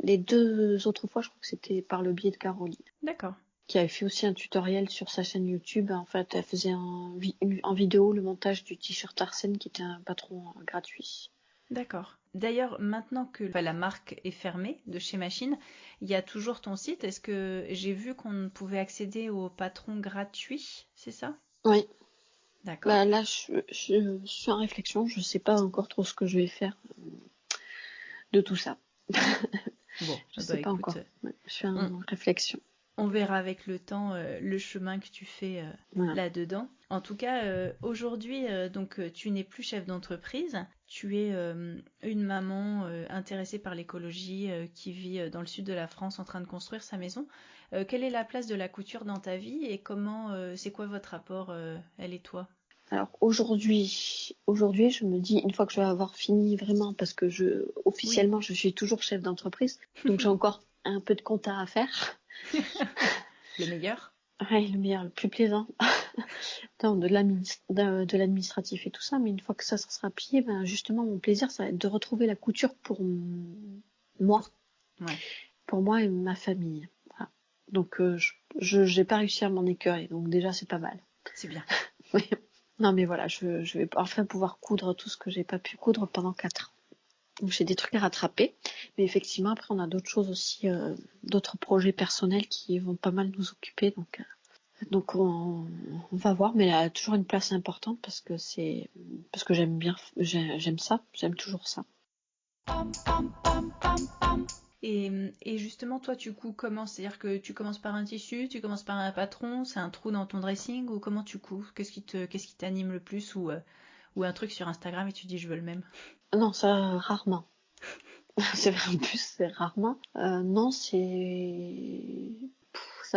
les 2 autres fois, je crois que c'était par le biais de Caroline. D'accord. Qui avait fait aussi un tutoriel sur sa chaîne YouTube. En fait, elle faisait en vidéo le montage du t-shirt Arsène qui était un patron gratuit. D'accord. D'ailleurs, maintenant que la marque est fermée de chez Machine, il y a toujours ton site. Est-ce que j'ai vu qu'on pouvait accéder au patron gratuit, c'est ça? Oui. D'accord. Bah, là, je suis en réflexion. Je sais pas encore trop ce que je vais faire de tout ça. Bon, je sais pas écoute, encore. Ouais, je suis en réflexion. On verra avec le temps le chemin que tu fais Voilà. là-dedans. En tout cas, aujourd'hui, donc tu n'es plus chef d'entreprise. Tu es une maman intéressée par l'écologie qui vit dans le sud de la France en train de construire sa maison. Quelle est la place de la couture dans ta vie et comment, c'est quoi votre rapport, elle et toi? Alors aujourd'hui, je me dis, une fois que je vais avoir fini vraiment, parce que officiellement, je suis toujours chef d'entreprise, donc j'ai encore un peu de compta à faire. Le meilleur? Ouais, le meilleur, le plus plaisant. Non, de l'administratif et tout ça, mais une fois que ça sera plié, ben justement, mon plaisir, ça va être de retrouver la couture pour moi, pour moi et ma famille. Voilà. Donc, je j'ai pas réussi à m'en écœurer, donc déjà, c'est pas mal. C'est bien. Non, mais voilà, je vais enfin pouvoir coudre tout ce que j'ai pas pu coudre pendant 4 ans. Donc, j'ai des trucs à rattraper, mais effectivement, après, on a d'autres choses aussi, d'autres projets personnels qui vont pas mal nous occuper, donc on va voir, mais elle a toujours une place importante parce que j'aime ça, j'aime toujours ça. Et justement, toi, tu couds comment? C'est-à-dire que tu commences par un tissu, tu commences par un patron, c'est un trou dans ton dressing ou comment tu couds? Qu'est-ce qui t'anime le plus ou un truc sur Instagram et tu dis je veux le même? Non, ça rarement. C'est vrai, en plus, c'est rarement. Non, ça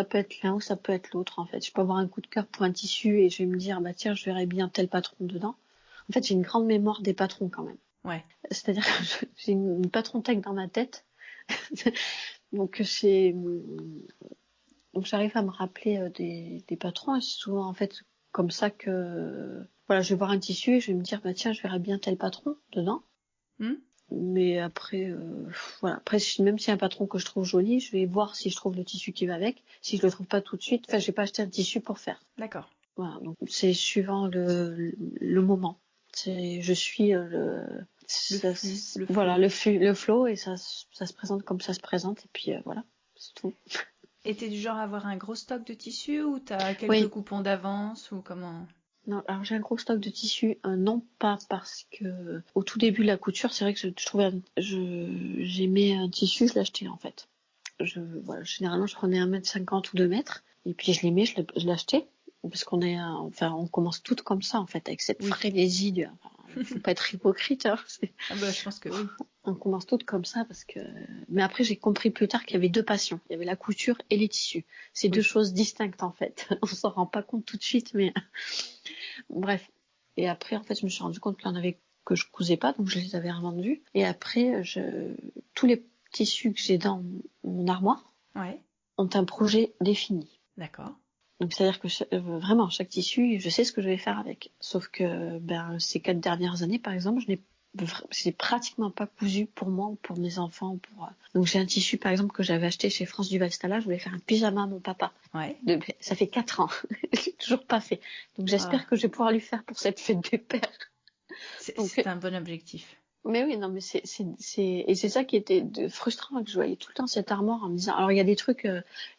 peut être l'un ou ça peut être l'autre en fait. Je peux avoir un coup de cœur pour un tissu et je vais me dire bah tiens, je verrais bien tel patron dedans. En fait, j'ai une grande mémoire des patrons quand même. Ouais. C'est-à-dire que j'ai une patron-tech dans ma tête. Donc j'arrive à me rappeler des patrons et c'est souvent en fait comme ça que voilà, je vais voir un tissu et je vais me dire bah tiens, je verrais bien tel patron dedans. Mais après voilà, après même si y a un patron que je trouve joli, je vais voir si je trouve le tissu qui va avec. Si je le trouve pas tout de suite, enfin, j'ai pas acheté un tissu pour faire. D'accord. Voilà, donc c'est suivant le moment. Je suis voilà, le flow et ça se présente comme ça se présente et puis voilà, c'est tout. Et t'es du genre à avoir un gros stock de tissus ou t'as quelques Oui. coupons d'avance ou comment? Non, alors j'ai un gros stock de tissus, non pas parce que au tout début de la couture, c'est vrai que j'aimais un tissu, je l'achetais en fait. Voilà, généralement je prenais 1,50 m ou 2 mètres et puis je l'aimais, je l'achetais parce on commence toutes comme ça en fait avec cette frénésie. Faut pas être hypocrite. Hein, ah bah je pense que oui. On commence toutes comme ça mais après j'ai compris plus tard qu'il y avait 2 passions. Il y avait la couture et les tissus. C'est 2 choses distinctes en fait. On s'en rend pas compte tout de suite, mais bref. Et après en fait je me suis rendu compte qu'il y en avait que je cousais pas, donc je les avais revendus. Et après tous les tissus que j'ai dans mon armoire ont un projet défini. D'accord. Donc c'est-à-dire que vraiment chaque tissu, je sais ce que je vais faire avec. Sauf que ces 4 dernières années par exemple, j'ai pratiquement pas cousu pour moi ou pour mes enfants. Donc j'ai un tissu par exemple que j'avais acheté chez France Duval Stala, je voulais faire un pyjama à mon papa. Ça fait 4 ans, je l'ai toujours pas fait. Donc j'espère que je vais pouvoir lui faire pour cette fête des pères. C'est un bon objectif. Mais oui, non, mais c'est ça qui était frustrant, que je voyais tout le temps cette armoire en me disant, alors il y a des trucs,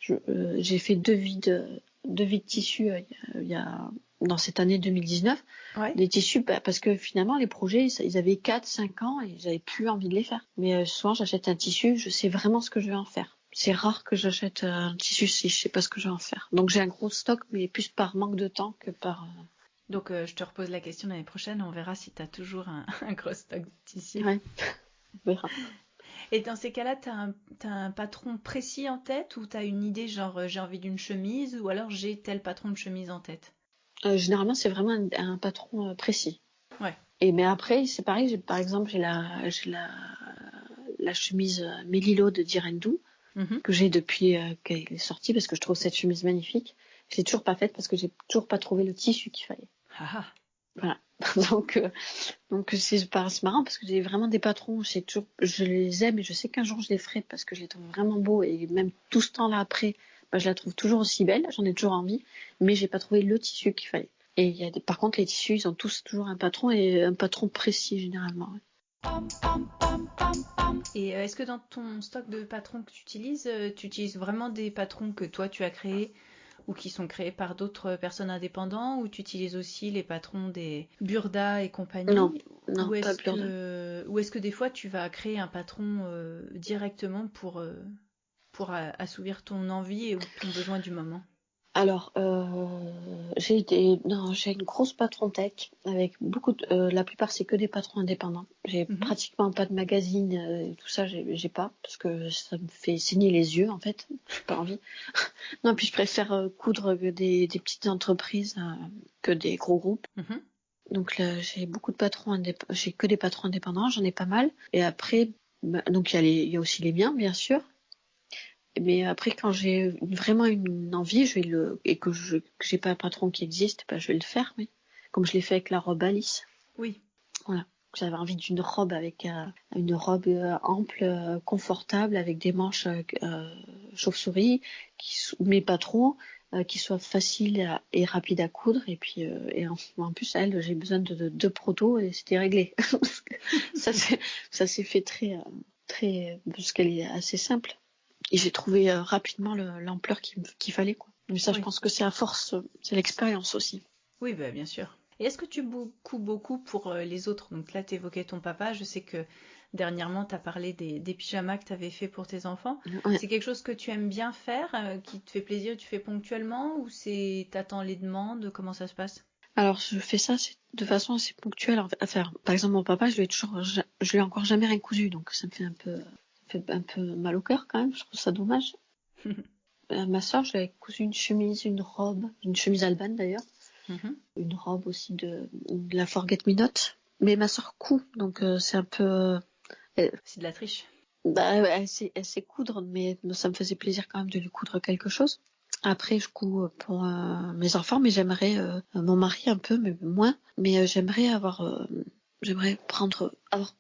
j'ai fait deux vides de tissus dans cette année 2019, des tissus, parce que finalement les projets, ils avaient 4-5 ans et j'avais plus envie de les faire. Mais souvent j'achète un tissu, je sais vraiment ce que je vais en faire. C'est rare que j'achète un tissu si je sais pas ce que je vais en faire. Donc j'ai un gros stock, mais plus par manque de temps que par... Donc je te repose la question l'année prochaine, on verra si tu as toujours un gros stock de tissus. Ouais, on verra. Et dans ces cas-là, t'as un patron précis en tête ou t'as une idée genre j'ai envie d'une chemise ou alors j'ai tel patron de chemise en tête? Généralement, c'est vraiment un patron précis. Ouais. Mais après, c'est pareil. Par exemple, j'ai la chemise Mélilo de Direndou que j'ai depuis qu'elle est sortie parce que je trouve cette chemise magnifique. Je l'ai toujours pas faite parce que j'ai toujours pas trouvé le tissu qu'il fallait. Ah. Voilà. Donc, c'est marrant parce que j'ai vraiment des patrons, je les aime et je sais qu'un jour je les ferai parce que je les trouve vraiment beaux et même tout ce temps-là après, je la trouve toujours aussi belle, j'en ai toujours envie, mais j'ai pas trouvé le tissu qu'il fallait. Et par contre, les tissus, ils ont tous toujours un patron et un patron précis généralement. Et est-ce que dans ton stock de patrons que tu utilises vraiment des patrons que toi tu as créés ou qui sont créés par d'autres personnes indépendantes, ou tu utilises aussi les patrons des Burda et compagnie? Non, Ou pas est-ce que des fois tu vas créer un patron directement pour assouvir ton envie ou ton besoin du moment? Alors, j'ai une grosse patron tech avec la plupart c'est que des patrons indépendants. J'ai pratiquement pas de magazine et tout ça, j'ai pas parce que ça me fait saigner les yeux en fait. J'ai pas envie. Non, puis je préfère coudre des petites entreprises que des gros groupes. Donc là, j'ai beaucoup de j'ai que des patrons indépendants, j'en ai pas mal. Et après, donc il y a aussi les miens bien sûr. Mais après, quand j'ai vraiment une envie, et que j'ai pas un patron qui existe, je vais le faire, oui. Comme je l'ai fait avec la robe Alice. Oui. Voilà. J'avais envie d'une robe avec une robe ample, confortable, avec des manches chauve-souris, mais pas trop, qui soit facile et rapide à coudre. Et puis, en plus, j'ai besoin de deux protos et c'était réglé. ça s'est fait très, parce qu'elle est assez simple. Et j'ai trouvé rapidement l'ampleur qu'il fallait, quoi. Mais ça, je pense que c'est à force, c'est l'expérience aussi. Oui, bah, bien sûr. Et est-ce que tu beaucoup pour les autres? Donc là, tu évoquais ton papa. Je sais que dernièrement, tu as parlé des pyjamas que tu avais fait pour tes enfants. Ouais. C'est quelque chose que tu aimes bien faire, qui te fait plaisir, tu fais ponctuellement, ou t'attends les demandes? Comment ça se passe? Alors, je fais ça de façon assez ponctuelle à faire. Par exemple, mon papa, je lui ai encore jamais rien cousu, donc ça me fait un peu mal au cœur quand même. Je trouve ça dommage. Ma soeur, je lui ai cousu une chemise albane d'ailleurs. Une robe aussi de la Forget Me Not. Mais ma soeur coud, donc c'est un peu. C'est de la triche. Elle sait coudre, mais ça me faisait plaisir quand même de lui coudre quelque chose. Après, je couds pour mes enfants, mais j'aimerais mon mari un peu, mais moins. Mais j'aimerais avoir un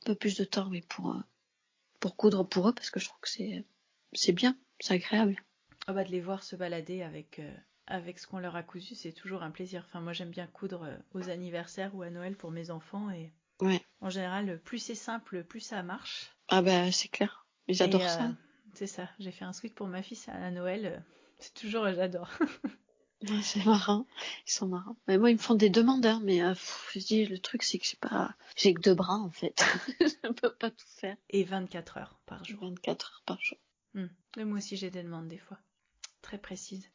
peu plus de temps, oui, pour coudre pour eux, parce que je trouve que c'est bien, c'est agréable. Ah bah, de les voir se balader avec ce qu'on leur a cousu, c'est toujours un plaisir. Enfin, moi, j'aime bien coudre aux anniversaires ou à Noël pour mes enfants, et Ouais. en général, plus c'est simple, plus ça marche. Ah bah c'est clair, ils adorent ça. C'est ça, j'ai fait un sweat pour ma fille à Noël, c'est toujours, j'adore. Ouais, c'est marrant, ils sont marrants. Mais moi, ils me font des demandes, hein, mais je dis, le truc, c'est que j'ai que 2 bras, en fait. Je peux pas tout faire. Et 24 heures par jour. 24 heures par jour. Et moi aussi, j'ai des demandes des fois, très précises.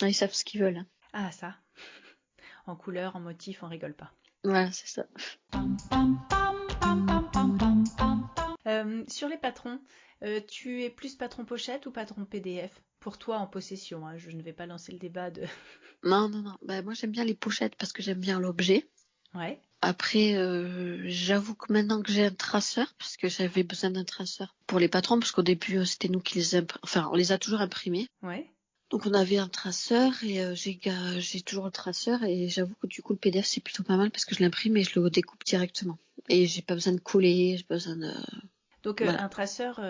Ils savent ce qu'ils veulent. Hein. Ah, ça. En couleur, en motif, on rigole pas. Voilà, c'est ça. Sur les patrons, tu es plus patron pochette ou patron PDF? Pour toi en possession, hein, je ne vais pas lancer le débat de... Non. Moi, j'aime bien les pochettes parce que j'aime bien l'objet. Ouais. Après, j'avoue que maintenant que j'ai un traceur, parce que j'avais besoin d'un traceur pour les patrons, parce qu'au début, c'était nous qui on les a toujours imprimés. Ouais. Donc on avait un traceur et j'ai toujours le traceur et j'avoue que du coup le PDF c'est plutôt pas mal parce que je l'imprime et je le découpe directement. Et j'ai pas besoin de coller, j'ai pas besoin de... Donc Voilà. un traceur,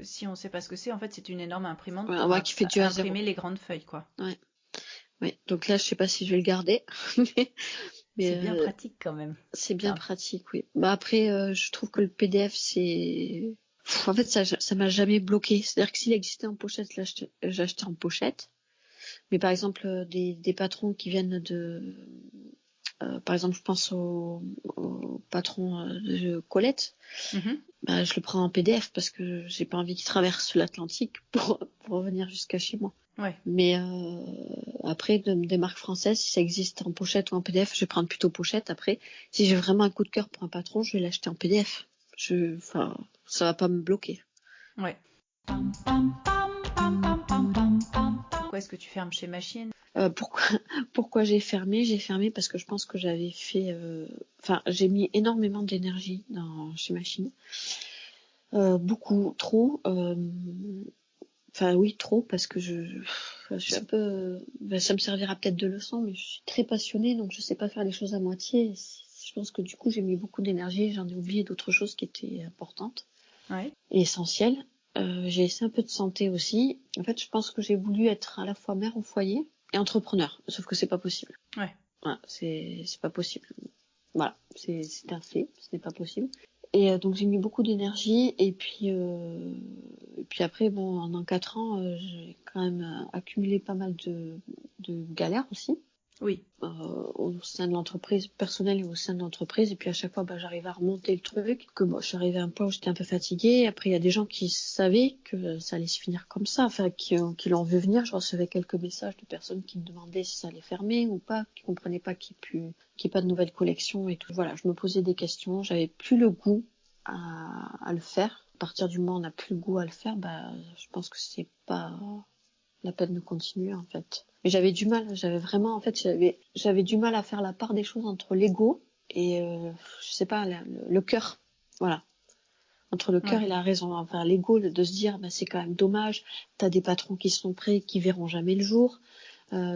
si on sait pas ce que c'est, en fait c'est une énorme imprimante Ouais, pour qui fait du A0. imprimer les grandes feuilles, quoi. Ouais. Donc là je sais pas si je vais le garder. mais c'est bien pratique quand même. C'est bien pratique, oui. Après, je trouve que le PDF c'est... En fait ça m'a jamais bloqué. C'est-à-dire que s'il existait en pochette, j'achetais en pochette. Mais par exemple des patrons qui viennent par exemple, je pense au patron de Colette. Je le prends en PDF parce que j'ai pas envie qu'il traverse l'Atlantique pour revenir jusqu'à chez moi. Ouais. Mais après, des marques françaises, si ça existe en pochette ou en PDF, je vais prendre plutôt pochette. Après, si j'ai vraiment un coup de cœur pour un patron, je vais l'acheter en PDF. Ça va pas me bloquer. Ouais. Pourquoi est-ce que tu fermes chez Machine? Pourquoi j'ai fermé? J'ai fermé parce que je pense que j'avais fait... j'ai mis énormément d'énergie chez Machine. Beaucoup, trop. Oui, trop, parce que je suis un peu... ça me servira peut-être de leçon, mais je suis très passionnée, donc je sais pas faire les choses à moitié. Je pense que du coup, j'ai mis beaucoup d'énergie. J'en ai oublié d'autres choses qui étaient importantes et essentielles. J'ai laissé un peu de santé aussi. En fait, je pense que j'ai voulu être à la fois mère au foyer et entrepreneur. Sauf que c'est pas possible. Voilà, c'est pas possible. Voilà, c'est un fait. Ce n'est pas possible. Et donc j'ai mis beaucoup d'énergie et puis après en 4 ans j'ai quand même accumulé pas mal de galères aussi. Oui. Au sein de l'entreprise personnelle et au sein de l'entreprise, et puis à chaque fois j'arrivais à remonter le truc, que je suis arrivée à un point où j'étais un peu fatiguée. Après il y a des gens qui savaient que ça allait se finir comme ça, enfin qui l'ont vu venir. Je recevais quelques messages de personnes qui me demandaient si ça allait fermer ou pas, qui comprenaient pas qu'il n'y ait pas de nouvelles collections et tout. Voilà, je me posais des questions, j'avais plus le goût à le faire. À partir du moment où on n'a plus le goût à le faire, je pense que c'est pas la peine de continuer en fait. Mais j'avais du mal, j'avais du mal à faire la part des choses entre l'ego et je sais pas, le cœur. Voilà. Entre le cœur et la raison. Enfin, l'ego de se dire c'est quand même dommage, t'as des patrons qui sont prêts, qui verront jamais le jour.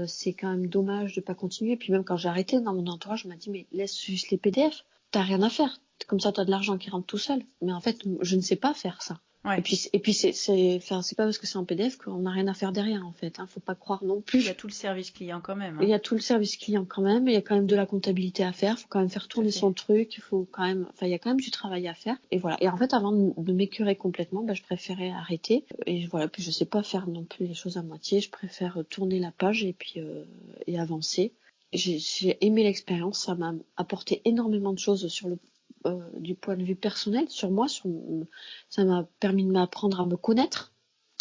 C'est quand même dommage de pas continuer. Puis même quand j'ai arrêté, dans mon entourage, on m'a dit mais laisse juste les PDF, t'as rien à faire. Comme ça, t'as de l'argent qui rentre tout seul. Mais en fait, je ne sais pas faire ça. Et puis c'est pas parce que c'est en PDF qu'on n'a rien à faire derrière en fait. Faut pas croire non plus. Il y a tout le service client quand même. Il y a tout le service client quand même. Il y a quand même de la comptabilité à faire. Faut quand même faire tourner son truc. Il faut quand même. Enfin, il y a quand même du travail à faire. Et voilà. Et en fait, avant de m'écurer complètement, je préférais arrêter. Et voilà. Puis je sais pas faire non plus les choses à moitié. Je préfère tourner la page et puis et avancer. J'ai aimé l'expérience. Ça m'a apporté énormément de choses sur du point de vue personnel, sur moi, ça m'a permis de m'apprendre à me connaître,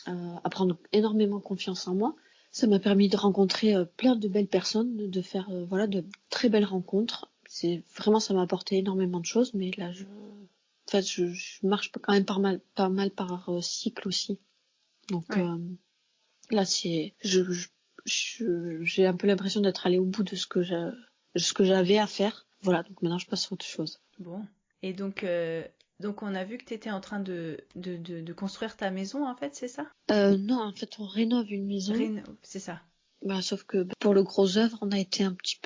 à prendre énormément confiance en moi. Ça m'a permis de rencontrer plein de belles personnes, de faire de très belles rencontres. Ça m'a apporté énormément de choses, mais là je marche quand même pas mal par cycle aussi. Donc là j'ai un peu l'impression d'être allée au bout de ce que j'avais à faire. Voilà, donc maintenant je passe à autre chose. Bon. Et donc on a vu que tu étais en train de construire ta maison, en fait, c'est ça ? Non, en fait, on rénove une maison. C'est ça. Sauf que pour le gros œuvre, on a été un petit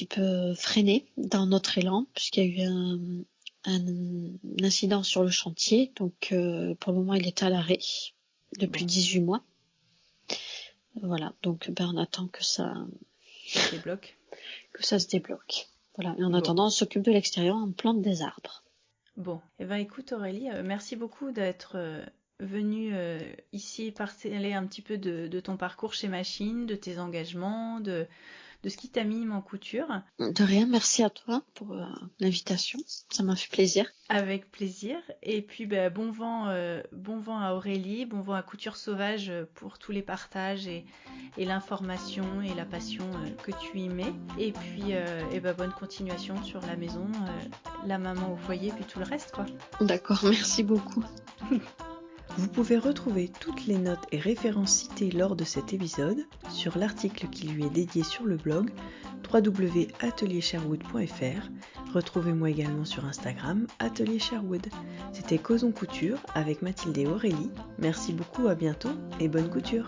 peu freiné dans notre élan, puisqu'il y a eu un incident sur le chantier. Donc, pour le moment, il est à l'arrêt depuis 18 mois. Voilà, donc on attend que ça se débloque. Que ça se débloque. Voilà. Et en attendant, on s'occupe de l'extérieur, on plante des arbres. Bon. Écoute Aurélie, merci beaucoup d'être venue ici parler un petit peu de ton parcours chez Machine, de tes engagements, de ce qui t'a mis en couture. De rien, merci à toi pour l'invitation. Ça m'a fait plaisir. Avec plaisir. Et puis bon vent à Aurélie, bon vent à Couture Sauvage pour tous les partages et l'information et la passion que tu y mets. Et puis bonne continuation sur la maison, la maman au foyer, puis tout le reste quoi. D'accord, merci beaucoup. Vous pouvez retrouver toutes les notes et références citées lors de cet épisode sur l'article qui lui est dédié sur le blog www.ateliersherwood.fr. Retrouvez-moi également sur Instagram, Atelier Sherwood. C'était Causons Couture avec Mathilde et Aurélie. Merci beaucoup, à bientôt et bonne couture.